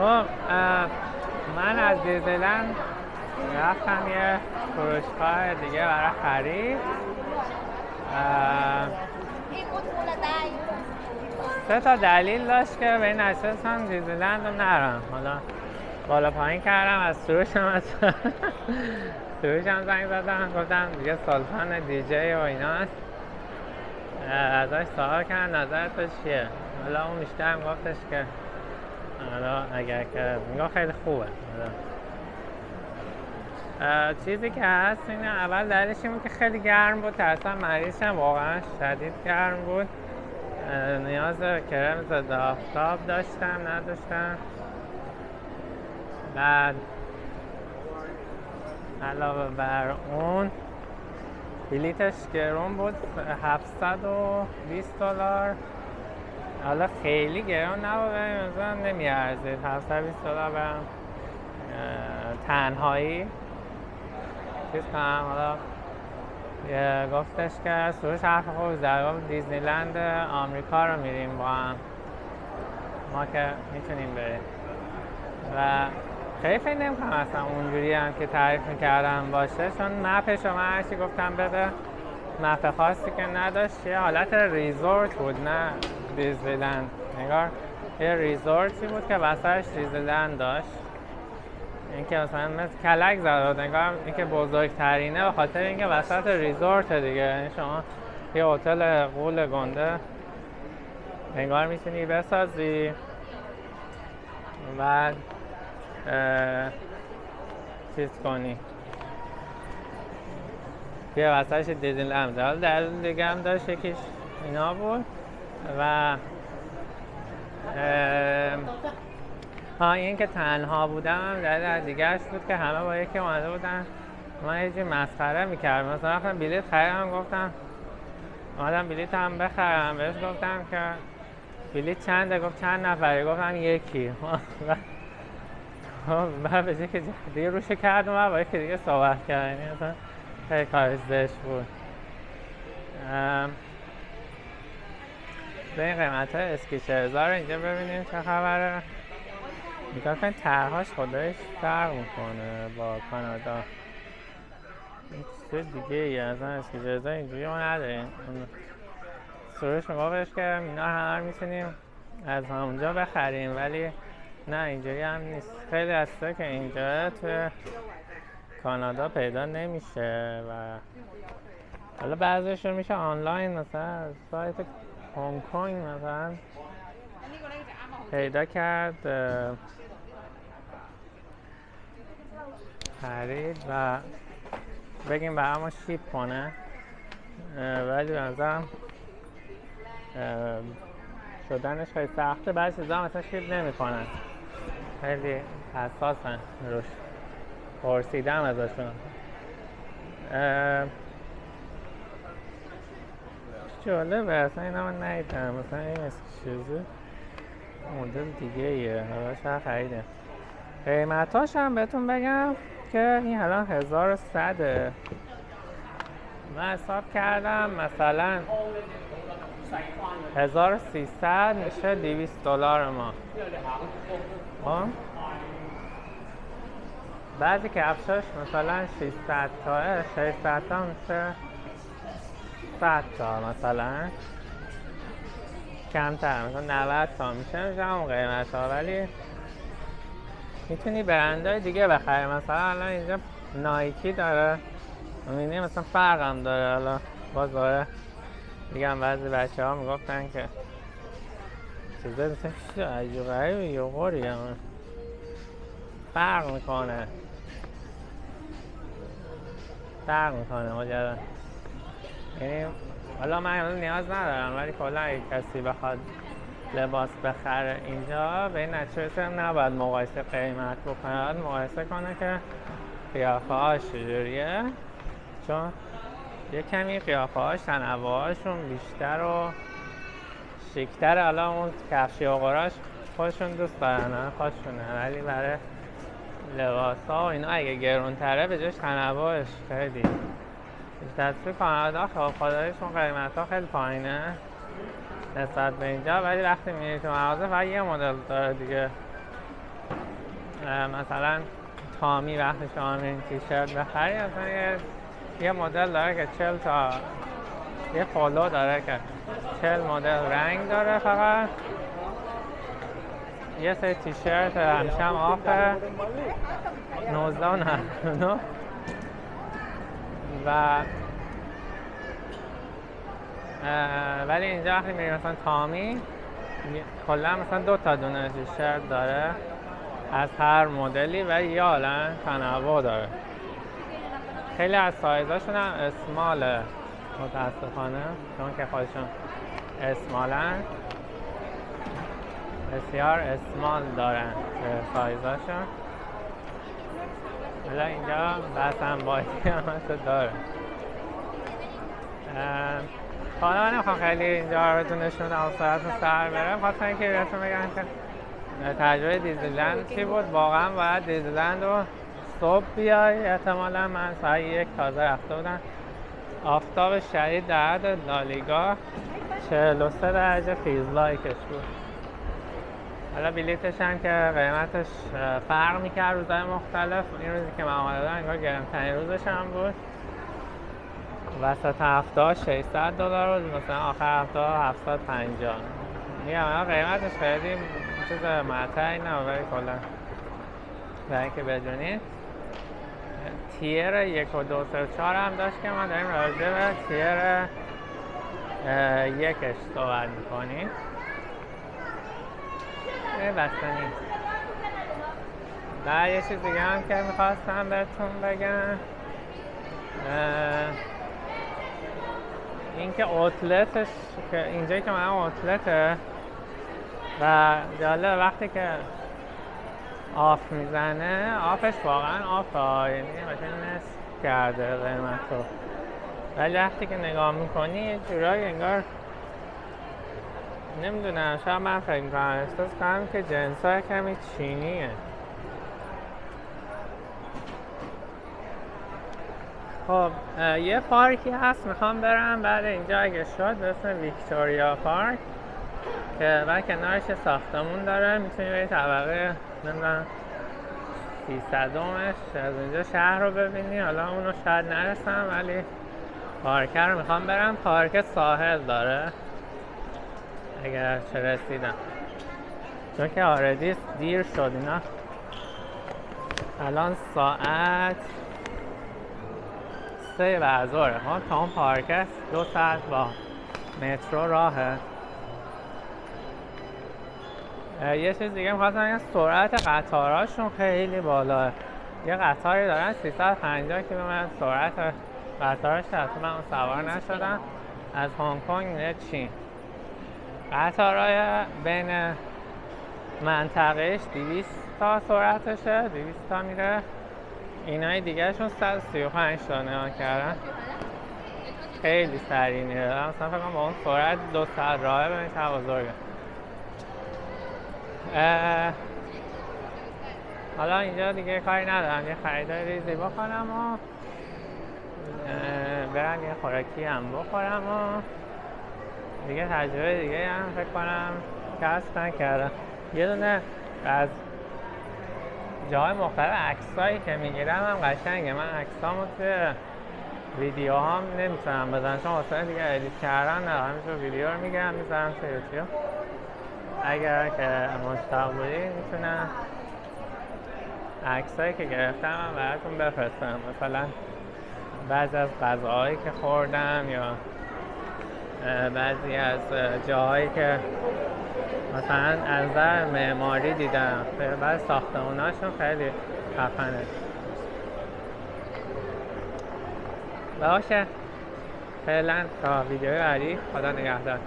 خب من از دیزیلند رفتم یه فروشگاه دیگه برای خرید. سه تا دلیل داشت که به این اساس هم دیزیلند رو نرم. حالا بالا پایین کردم، از سروشم زنگ زدم، گفتم دیگه سلطان دیجی و ایناست، ازش سوال کردم نظرت چیه. حالا اون بیشتر گفتش که حالا اگر که میگه خیلی خوبه. چیزی که هست اینه، اول دلیلش این بود که خیلی گرم بود، اصلا مریضشم واقعا شدید گرم بود، نیاز کرم ضد آفتاب نداشتم. بعد علاوه بر اون بلیتش گرون بود، $720. حالا خیلی گرون نبود، مثلا نمیارزید $720 برم تنهایی چیز کنم. حالا گفتش که سروش حرف خوب زد، دیزنیلند آمریکا رو میریم با هم، ما که میتونیم بریم. و خیلی فکر نمی‌کنم اصلا اونجوری هم که تعریف میکردم باشه، چون مپش رو من هرچی گفتم بده، مپ خاصی که نداشت، یه حالت ریزورت بود، نه دیزنیلند. نگار یه ریزورتی بود که وسطش دیزنیلند داشت، اینکه مثلا مثل کلک زد. نگار اینکه بزرگترینه به خاطر اینکه وسط ریزورت دیگه، یعنی شما یه هتل غول گنده نگار میتونی بسازی و چیز کنی، یه وسطش دیزنیلند. حالا دلیل دیگه هم داشت، یکیش اینا بود و این که تنها بودم دلیل دیگه‌اش بود که همه با یکی اومده بودن. من یه جور مسخره میکردم، مثلا رفتم بلیط خریدم، گفتم اومدم بلیط هم بخرم، بهش گفتم که بلیط چنده؟ گفت چند نفری؟ گفتم یکی. بعد به جایی که دیگه روش کردم و با یکی دیگه صحبت کردم، یعنی مثلا خیلی کارش زشت بود. به این قیمت های اسکیچرزا رو اینجا ببینیم چه خبره. میگم که طرحاش خودش فرق میکنه با کانادا، چیز دیگه ای اصلا اسکیچرزا اینجوری ما نداریم. سروش میگفتش که اینا همه میتونیم از همونجا بخریم، ولی نه اینجوری هم نیست. خیلی هسته که اینجا تو کانادا پیدا نمیشه و حالا بعضیشون میشه آنلاین، مثلا سایت هنگ کنگ مثلا پیدا کرد خرید و بگیم برای ما شیپ کنه، ولی بنظرم شدنش خیلی سخته. بعضی چیزا مثلا شیپ نمی کنن، خیلی حساسن روش. پرسیدم ازشون. جالبه اصلا اینا من ندیدم، مثلا این چیزی مدل دیگه ایه، حالا شاید خریده. قیمتاش هم بهتون بگم که این الان 1100. من حساب کردم مثلا 1300 میشه $200 ما. بعضی کفشاش مثلا 600 تاه، 600 تا میشه 100 تا، مثلا کمتر مثلا 90 تا میشه همون قیمت ها، ولی میتونی برندهای دیگه بخری. مثلا الان اینجا نایکی داره، میبینی مثلا فرق هم داره. حالا باز داره دیگه هم بعضی بچه ها میگفتن که چیزه مثلا چیز عجیب غریبی یوغوری هم فرق میکنه مجرد. یعنی حالا من الان نیاز ندارم، ولی کلا اگه کسی بخواد لباس بخره اینجا به این نتیجه نباید مقایسه قیمت بکنه، باید مقایسه کنه که قیافه هاش چجوریه، چون یه کمی قیافه هاش تنوعهاشون بیشتر و شیکتره. حالا اون کفشی و قراش خودشون دوست دارن، خودشونه، ولی برای لباس ها و اینا اگه گرون تره به جاش تنوعش خیلی بیشتر. توی کانادا خدایشون قیمت ها خیلی پایینه نسبت به اینجا، ولی وقتی میری تو مغازه فقط یه مدل داره دیگه، مثلا تامی وقتی شما این تیشرت بخری اصلا یه مدل داره که 40 تا یه فالو داره که 40 مدل رنگ داره، فقط یه سری تیشرت همیشه هم آفه 19.99 و ولی اینجا وقتی میری مثلا تامی کلا مثلا 2 تا دونه تیشرت داره از هر مدلی و یه عالم تنوع داره. خیلی از سایزاشون هم اسماله متاسفانه، چون که خودشون اسمالن، بسیار اسمال دارن سایزاشون. حالا اینجا بسن بازی هم داره. حالا من نمیخوام خیلی اینجا رو نشون ساعتون سر برم، خواستم اینکه بهتون بگم که تجربه دیزنیلند چی بود. واقعا باید دیزنیلند رو صبح بیای. احتمالا من ساعت 1 تازه رفته بودم، آفتاب شدید در حد لالیگا 43 درجه فیزلایکش بود. حالا بلیتش هم که قیمتش فرق میکرد روزهای مختلف. این روزی که من آمده بودم انگار گرمترین روزش هم بود، وسط هفته $600 بود، مثلا آخر هفته 750. میگم قیمتش خیلی چیز مطرحی نبود، ولی کلا برای اینکه بدونید تیر 1 و 2 3 و 4 هم داشت که ما داریم راجع به تیر 1ش صحبت میکنیم. بستنی و یه چیز دیگه هم که میخواستم بهتون بگم این که اوتلتش که اینجایی که من اوتلته و جالب وقتی که آف میزنه آفش واقعا آفه، یعنی مثلا نصف کرده قیمتو، ولی وقتی که نگاه میکنی یه جورایی انگار نمیدونم، شاید من فکر میکنم احساس کنم که جنس‌ها کمی چینیه. خب یه پارکی هست میخوام برم بعد اینجا اگه شد به اسم ویکتوریا پارک که بعد کنارش ساختمون داره، میتونی به طبقه نمیدونم 300مش از اینجا شهر رو ببینی. حالا اونو شاید نرسم ولی پارک رو میخوام برم. پارک ساحل داره اگر چه رسیدم، چون که آردی دیر شد. اینا الان ساعت 3 بعد ظهره، تا اون پارک 2 ساعت با مترو راهه. یه چیز دیگه می‌خواستم بگم سرعت قطاراشون خیلی بالاه. یه قطاری دارن 350 کیلومتر سرعت قطارش، حتی من سوار نشدم، از هنگ کنگ میره چین. قطارهای بین منطقهش 200 تا سرعتشه، 200 تا میره. اینای دیگه شون 135 تا نگاه کردن، خیلی سریع میره. مثلا فکر کنم با اون سرعت 2 ساعت راهه ببینید چه بزرگه. حالا اینجا دیگه کاری ندارم، یه خریدای ریزی بکنم و برم یه خوراکی هم بخورم و دیگه تجربه دیگه هم فکر کنم کسب نکردم. یه دونه از جای مختلف عکسایی که میگیرم هم قشنگه. من عکسامو توی ویدیو هم نمیتونم بزنم چون واسه دیگه ادیت کردن ندارم، همینجور ویدیو رو میگیرم میذارم توی یوتیوب. اگر که مشتاق بودید میتونم عکسایی که گرفتم هم براتون بفرستم، مثلا بعضی از غذاهایی که خوردم یا بعضی از جاهایی که مثلا از نظر معماری دیدم. بعضی ساختموناشون خیلی خفنه. باشه فعلا تا ویدیو بعدی، خدا نگهدار.